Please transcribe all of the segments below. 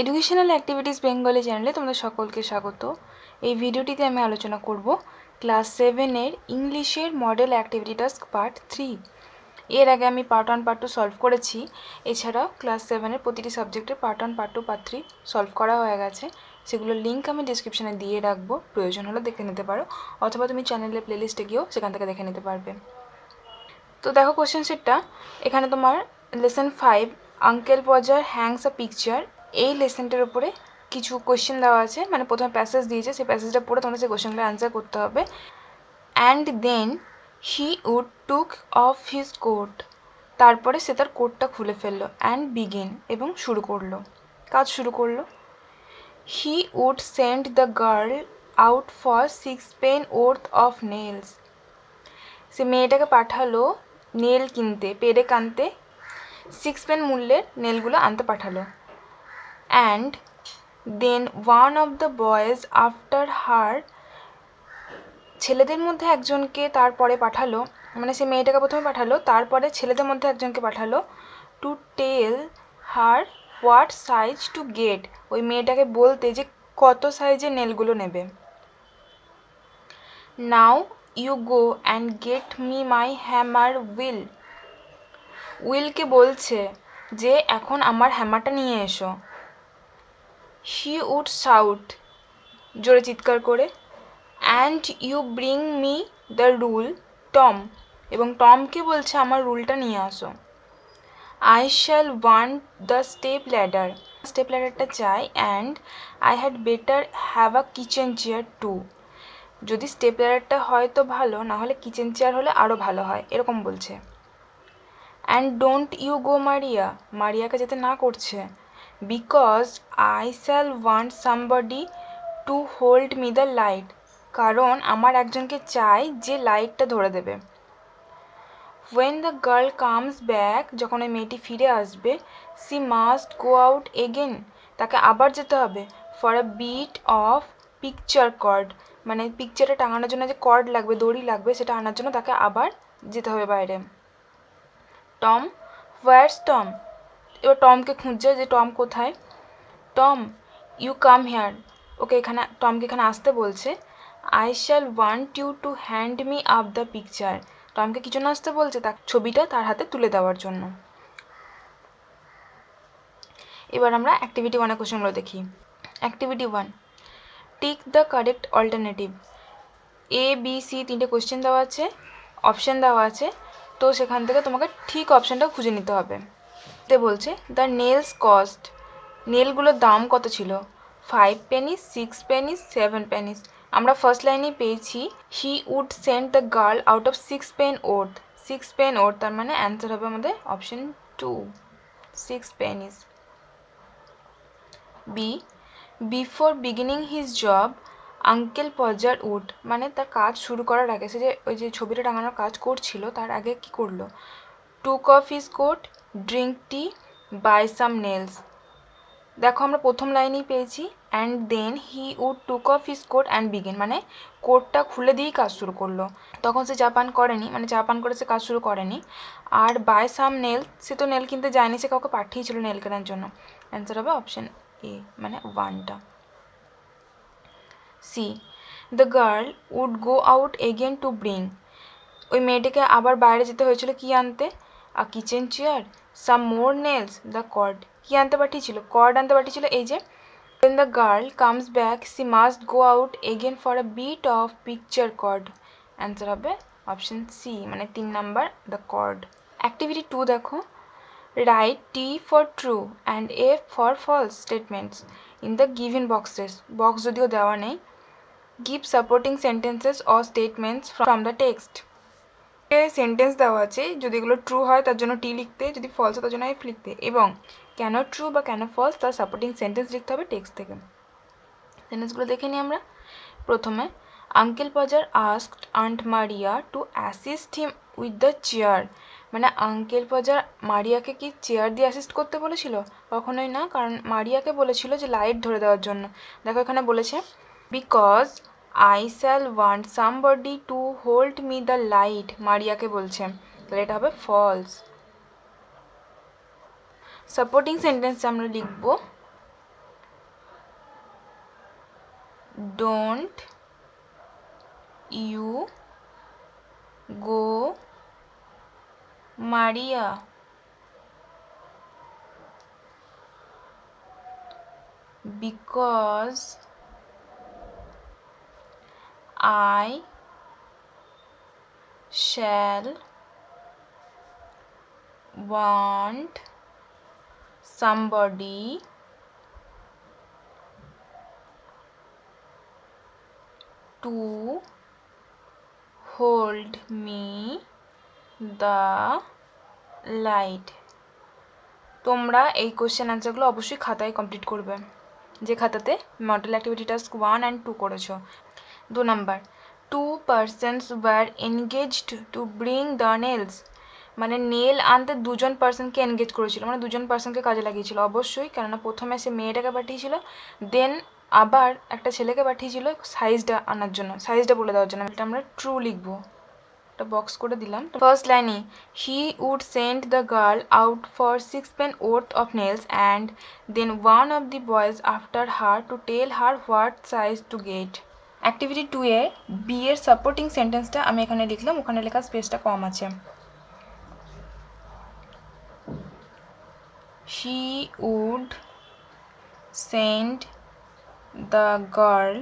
Educational activities Bengali চ্যানেলে তোমাদের সকলকে স্বাগত। এই ভিডিওটিতে আমি আলোচনা করব ক্লাস 7-এর ইংলিশের মডেল অ্যাক্টিভিটি টাস্ক পার্ট 3। এর আগে আমি পার্ট 1 পার্ট 2 সলভ করেছি। এছাড়াও ক্লাস 7-এর প্রতিটি সাবজেক্টের পার্ট 1 পার্ট 2 পার্ট 3 সলভ করা হয়ে গেছে। সেগুলোর লিঙ্ক আমি ডিসক্রিপশানে দিয়ে রাখবো, প্রয়োজন হলে দেখে নিতে পারো, অথবা তুমি চ্যানেলের প্লেলিস্টে গিয়েও সেখান থেকে দেখে নিতে পারবে। তো দেখো কোশ্চেন শিটটা, এখানে তোমার লেসন 5 আঙ্কেল পজার হ্যাংস আ পিকচার, এই লেসনটার উপরে কিছু কোশ্চেন দেওয়া আছে, মানে প্রথমে প্যাসেজ দিয়েছে, সেই প্যাসেজটা পড়ে তোমাদের সেই কোশ্চেনগুলো অ্যান্সার করতে হবে। And then he would took off his coat, তারপরে সে তার কোটটা খুলে ফেললো। অ্যান্ড বিগিন, এবং শুরু করলো, কাজ শুরু করলো। He would send the girl out for 6 pence worth of nails, সে মেয়েটাকে পাঠালো নেল কিনতে, পেরেক আনতে, 6 pence মূল্যের নেলগুলো আনতে পাঠালো। And then one of the boys after her, ছেলেদের মধ্যে একজনকে তারপরে পাঠালো, মানে সে মেয়েটাকে প্রথমে পাঠালো, তারপরে ছেলেদের মধ্যে একজনকে পাঠালো to tell her what size to get, ওই মেয়েটাকে বলতে যে কত সাইজের নেলগুলো নেবে। Now you go and get me my hammer Will, উইলকে বলছে যে এখন আমার হ্যামারটা নিয়ে এসো। হি উড শাউট, জোরে চিৎকার করে। And you bring me the rule Tom, এবং টমকে বলছে আমার রুলটা নিয়ে আসো। I shall want the step ladder, step ল্যাডারটা চাই। And I had better have a kitchen chair too, যদি স্টেপ ল্যাডারটা হয় তো ভালো, না হলে কিচেন চেয়ার হলে আরও ভালো হয়, এরকম বলছে। And don't you go Maria, মারিয়াকে যেতে না করছে। Because I shall want somebody to hold me the light, কারণ আমার একজনকে চাই যে লাইটটা ধরে দেবে। When the girl comes back, যখন ওই মেয়েটি ফিরে আসবে, she must go out again, তাকে আবার যেতে হবে। For a bit of picture cord, মানে পিকচারটা টাঙানোর জন্য যে কর্ড লাগবে, দড়ি লাগবে, সেটা আনার জন্য তাকে আবার যেতে হবে বাইরে। টম, হোয়ারস টম, এবার টমকে খুঁজছে যে টম কোথায়। টম, ইউ কাম হেয়ার, ওকে এখানে, টমকে এখানে আসতে বলছে। I shall want you to hand me up the picture, টমকে কি জন্য আসতে বলছে, তার ছবিটা তার হাতে তুলে দেওয়ার জন্য। এবার আমরা অ্যাক্টিভিটি 1-এর কোশ্চেনগুলো দেখি। Activity 1, tick the correct alternative. A B C 3টে কোশ্চেন দেওয়া আছে, অপশান দেওয়া আছে, তো সেখান থেকে তোমাকে ঠিক অপশানটা খুঁজে নিতে হবে। তে বলছে দ্য নেলস কস্ট, নেলগুলোর দাম কত ছিল। 5 pennies, 6 pennies, 7 pennies। আমরা ফার্স্ট লাইনেই পেয়েছি he would send the girl out of 6 pence worth, 6 pence worth, তার মানে অ্যান্সার হবে আমাদের option 2, 6 pennies। B, before beginning his job uncle Podger would, মানে তার কাজ শুরু করার আগে, সে যে ওই যে ছবিটা টাঙানোর কাজ করছিল তার আগে কি করলো। Took off his coat, drink tea, buy some nails. দেখো আমরা প্রথম লাইনেই পেয়েছি and then he would took off his coat and begin, মানে কোটটা খুলে দিয়েই কাজ শুরু করলো, তখন সে চা পান করেনি, মানে চা পান করে সে কাজ শুরু করেনি। আর বাই সাম নেল, সে তো নেল কিনতে যায়নি, সে কাউকে পাঠিয়েছিল নেল কেনার জন্য। অ্যান্সার হবে অপশন এ, মানে 1টা। C, the girl would go out again to bring, ওই মেয়েটিকে আবার বাইরে যেতে হয়েছিল কি আনতে। A kitchen chair, some more nails, the cord, কি আনতে পাঠিয়েছিল, কর্ড আনতে পাঠিয়েছিল, এই যে। When the girl comes back, she must go out again for a bit of picture cord. Answer হবে অপশন সি, মানে 3 নাম্বার, দ্য কর্ড। অ্যাক্টিভিটি 2 দেখো, write T for true and F for false statements in the given boxes, box যদিও দেওয়া নেই। Give supporting sentences or statements from the text, sentence দেওয়া আছে, যদি এগুলো ট্রু হয় তার জন্য টি লিখতে, যদি ফলস হয় তার জন্য এফ লিখতে, এবং কেন ট্রু বা কেন ফলস তার সাপোর্টিং সেন্টেন্স লিখতে হবে টেক্সট থেকে। সেন্টেন্সগুলো দেখে নিই আমরা। প্রথমে, uncle Podger asked aunt Maria to assist him with the chair, মানে আঙ্কেল পজার মারিয়াকে কি চেয়ার দিয়ে অ্যাসিস্ট করতে বলেছিল, কখনোই না, কারণ মারিয়াকে বলেছিল যে লাইট ধরে দেওয়ার জন্য। দেখো এখানে বলেছে because I shall want somebody to hold me the light, মারিয়াকে বলছে, তাহলে এটা হবে ফলস। সাপোর্টিং সেন্টেন্স আমরা লিখব Don't you go, Maria. Because I shall want somebody to hold me the light. তোমরা এই কোশ্চেন অ্যান্সারগুলো অবশ্যই খাতায় কমপ্লিট করবে, যে খাতাতে মডেল অ্যাক্টিভিটি টাস্ক 1 and 2 করেছো। 2 number, 2 persons were engaged to bring the nails, মানে নেল আনতে 2জন পার্সনকে এনগেজ করেছিল, মানে 2জন পার্সনকে কাজে লাগিয়েছিল অবশ্যই, কেননা প্রথমে সে মেয়েটাকে পাঠিয়েছিল, দেন আবার একটা ছেলেকে পাঠিয়েছিল সাইজটা আনার জন্য, সাইজটা বলে দেওয়ার জন্য। এটা আমরা ট্রু লিখবো, একটা বক্স করে দিলাম। ফার্স্ট লাইনে he would send the girl out for 6 pence worth of nails and then one of the boys after her to tell her what size to get. Activity 2 A B এর supporting সেন্টেন্সটা আমি এখানে লিখলাম, ওখানে লেখা স্পেসটা কম আছে। She would send the girl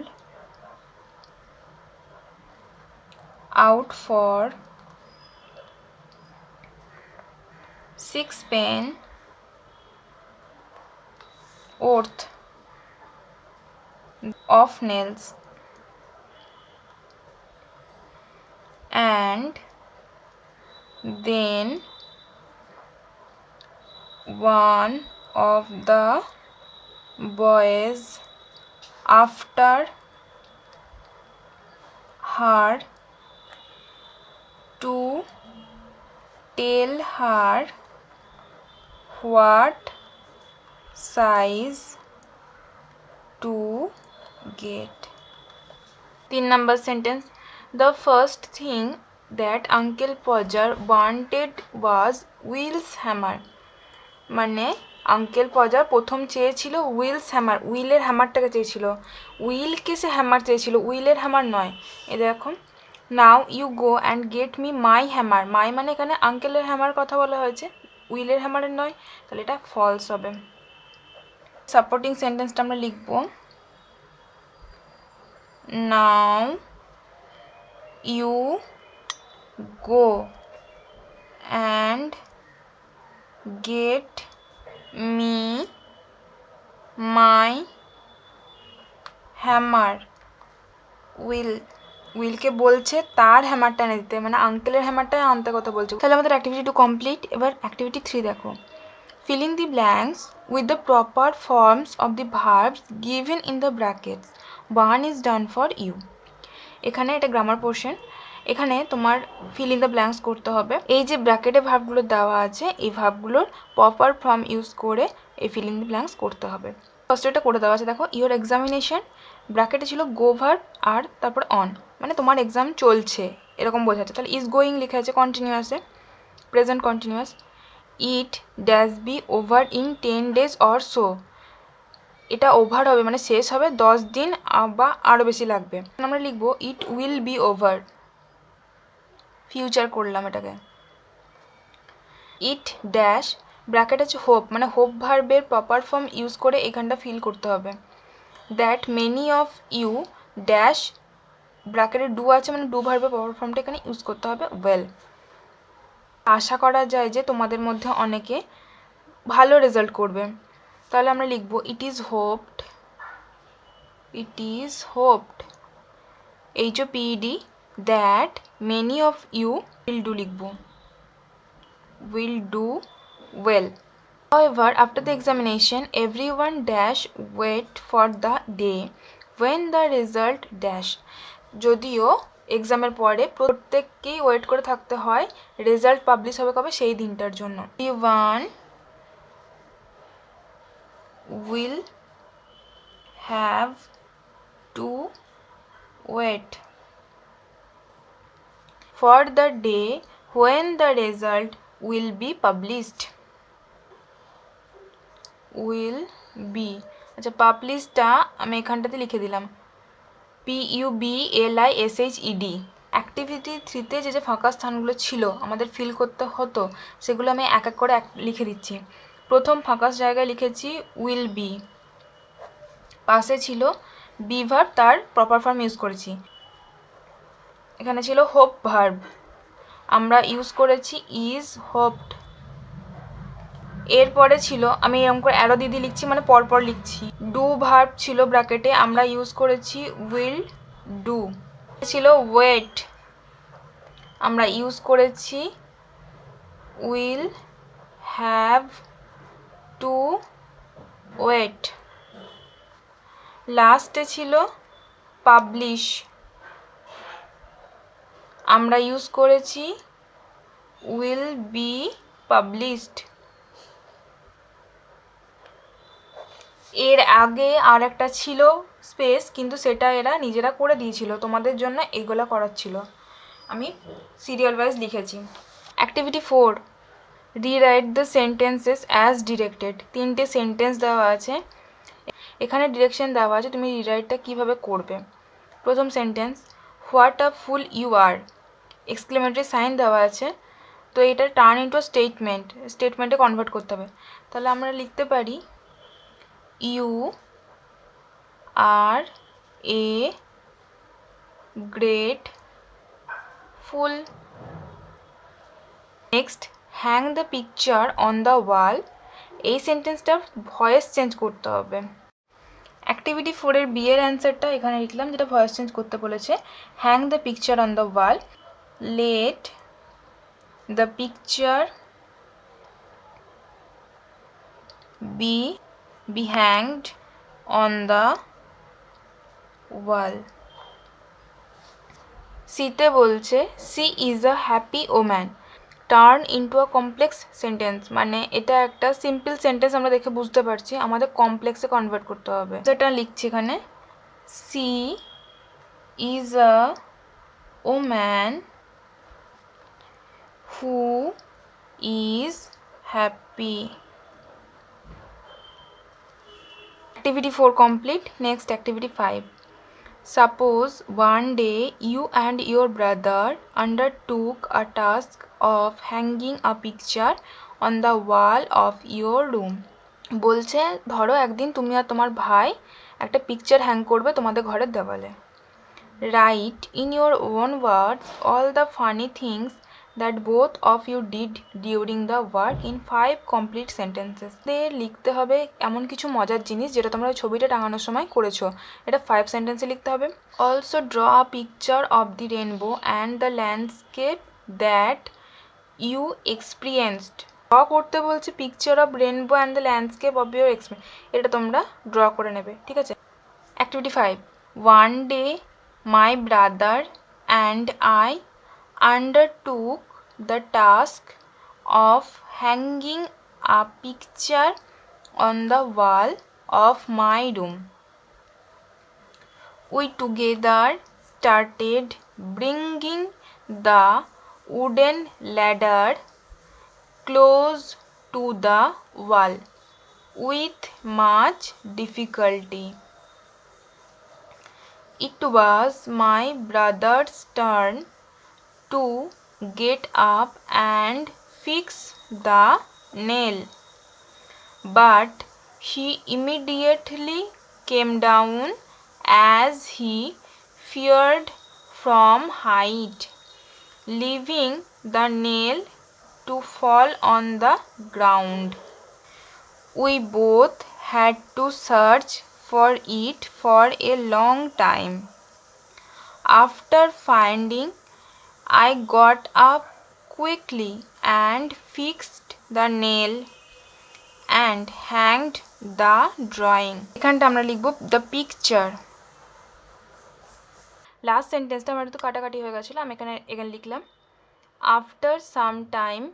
out for 6 pence worth of nails and then one of the boys after her to tell her what size to get. 3 number sentence, the first thing that Uncle Podger wanted was Will's hammer, মানে uncle পজার প্রথম চেয়েছিল Wills hammer, উইলের হ্যামারটাকে চেয়েছিল, উইলকে সে hammer চেয়েছিল, উইলের hammer নয়। এ দেখো, now you go and get me my hammer, my মানে এখানে আঙ্কেলের হ্যামার কথা বলা হয়েছে, উইলের হ্যামারের নয়, তাহলে এটা ফলস হবে। সাপোর্টিং সেন্টেন্সটা আমরা লিখব, now you go and get me my hammer. উইলকে বলছে তার হ্যামারটা এনে দিতে, মানে আঙ্কেলের হ্যামারটা আনতে কথা বলছে। তাহলে আমাদের অ্যাক্টিভিটি 2 কমপ্লিট। এবার অ্যাক্টিভিটি 3 দেখো, fill in the blanks with the proper forms of the verbs given in the brackets. 1 is done for you. এখানে এটা গ্রামার পোর্শন, এখানে তোমার ফিল ইন দ্য ব্ল্যাঙ্কস করতে হবে। এই যে ব্র্যাকেটে ভার্বগুলো দেওয়া আছে, এই ভার্বগুলোর প্রপার ফর্ম ইউজ করে এই ফিল ইন দ্য ব্ল্যাঙ্কস করতে হবে। ফার্স্ট এটা করে দেওয়া আছে, দেখো ইওর এক্সামিনেশন, ব্র্যাকেটে ছিল গো ভার্ব আর তারপর অন, মানে তোমার এক্সাম চলছে এরকম বোঝাচ্ছে। তাহলে ইজ গোয়িং লেখা আছে কন্টিনিউয়াসে, present continuous. It dash be over in 10 days or so, এটা ওভার হবে মানে শেষ হবে 10 দিন বা আরও বেশি লাগবে। আমরা লিখবো it will be over, future করলাম এটাকে। ইট ড্যাশ, ব্র্যাকেট আছে হোপ, মানে হোপ ভার্বের প্রপার ফর্ম ইউজ করে এখানটা ফিল করতে হবে। That many of you dash, ব্র্যাকেটে ডু আছে মানে ডু ভার্বের প্রপার ফর্মটা এখানে ইউজ করতে হবে ওয়েল। আশা করা যায় যে তোমাদের মধ্যে অনেকে ভালো রেজাল্ট করবে, তাহলে আমরা লিখব it is hopped, it is hopped HOPED that many of you will do লিখব, will do well. However, after the examination, everyone dash wait for the day when the result dash. যদিও এক্সামের পরে প্রত্যেককেই wait করে থাকতে হয় result publish হবে কবে, সেই দিনটার জন্য। Everyone will have to wait for the day when the result will be published. Will be, আচ্ছা পাবলিশটা আমি এখানটাতে লিখে দিলাম, PUBLISHED। অ্যাক্টিভিটি 3তে যে ফাঁকা স্থানগুলো ছিল আমাদের ফিল করতে হতো সেগুলো আমি এক এক করে লিখে দিচ্ছি। প্রথম ফাঁকা জায়গায় লিখেছি উইল বি, পাশে ছিল বি ভার্ব, তার প্রপার ফর্ম ইউজ করেছি। এখানে ছিল হোপ ভার্ব, আমরা ইউজ করেছি ইজ হোপড। এরপরে ছিল, আমি এরকম করে অ্যারো দিদি লিখছি মানে পরপর লিখছি, ডু ভার্ব ছিল ব্র্যাকেটে, আমরা ইউজ করেছি উইল ডু। ছিল ওয়েট, আমরা ইউজ করেছি উইল হ্যাভ টু ওয়েট। লাস্টে ছিল পাবলিশ, আমরা ইউজ করেছি উইল বি পাবলিশড। এর আগে আর একটা ছিল স্পেস, কিন্তু সেটা এরা নিজেরা করে দিয়েছিল, তোমাদের জন্য এগুলো করার ছিল, আমি সিরিয়াল ওয়াইজ লিখেছি। Activity 4, rewrite the sentences as directed. 3টে সেন্টেন্স দেওয়া আছে, এখানে ডিরেকশন দেওয়া আছে তুমি রিরাইটটা কিভাবে করবে। প্রথম sentence, what a fool you are, exclamatory sign দেওয়া আছে, তো এটা টার্ন ইন্টু স্টেটমেন্টে কনভার্ট করতে হবে। তাহলে আমরা লিখতে পারি you are a great fool. Next, hang the picture on the wall, এই সেন্টেন্সটা ভয়েস চেঞ্জ করতে হবে। অ্যাক্টিভিটি 4-এর বি এর অ্যান্সারটা এখানে লিখলাম, যেটা ভয়েস চেঞ্জ করতে বলেছে। Hang the picture on the wall, let the picture be hanged on the wall. সিতে বলছে she is a happy woman, turn into a complex sentence, মানে এটা একটা সিম্পল সেন্টেন্স আমরা দেখে বুঝতে পারছি, আমাদের কমপ্লেক্সে কনভার্ট করতে হবে। যেটা লিখছি এখানে, she is a woman who is happy. Activity 4 complete. Next, activity 5. Suppose one day you and your brother undertook a task of hanging a picture on the wall of your room. বলছে ধরো একদিন তুমি আর তোমার ভাই একটা picture hang করবে তোমাদের ঘরের দেওয়ালে। Write in your own words all the funny things that both of you did during the work in 5 complete sentences. লিখতে হবে এমন কিছু মজার জিনিস যেটা তোমরা ছবিটা টাঙানোর সময় করেছো, এটা 5 সেন্টেন্সে লিখতে হবে। Also draw a picture of the rainbow and the landscape that you experienced. Draw করতে বলছে picture of rainbow and the landscape of your experience, এটা তোমরা ড্র করে নেবে, ঠিক আছে। Activity 5, one day my brother and I undertook the task of hanging a picture on the wall of my room. We together started bringing the wooden ladder close to the wall with much difficulty. It was my brother's turn to get up and fix the nail, but he immediately came down as he feared from height, leaving the nail to fall on the ground. We both had to search for it for a long time. After finding, I got up quickly and fixed the nail and hanged the drawing. এখানটা আমরা লিখব the picture. Last সেন্টেন্সটা আমার একটু কাটাকাটি হয়ে গেছিলো, আমি এখানে লিখলাম, after some time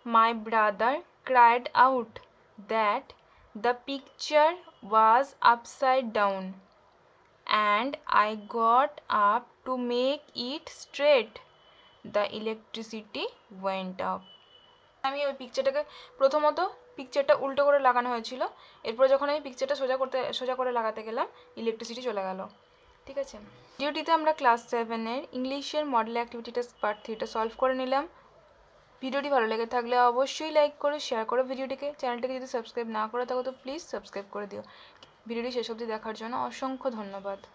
my brother cried out that the picture was upside down and I got up to make it straight. The electricity went up. আমি ওই পিকচারটাকে প্রথমত পিকচারটা উল্টো করে লাগানো হয়েছিল, এরপর যখন আমি পিকচারটা সোজা করে লাগাতে গেলাম ইলেকট্রিসিটি চলে গেল, ঠিক আছে, ভিডিওটিতে আমরা ক্লাস 7-এর ইংলিশের মডেল অ্যাক্টিভিটিটা পার্ট 3টা সলভ করে নিলাম। ভিডিওটি ভালো লেগে থাকলে অবশ্যই লাইক করো, শেয়ার করো ভিডিওটিকে। চ্যানেলটিকে যদি সাবস্ক্রাইব না করে থাকো তো প্লিজ সাবস্ক্রাইব করে দিও। ভিডিওটি শেষ অবধি দেখার জন্য অসংখ্য ধন্যবাদ।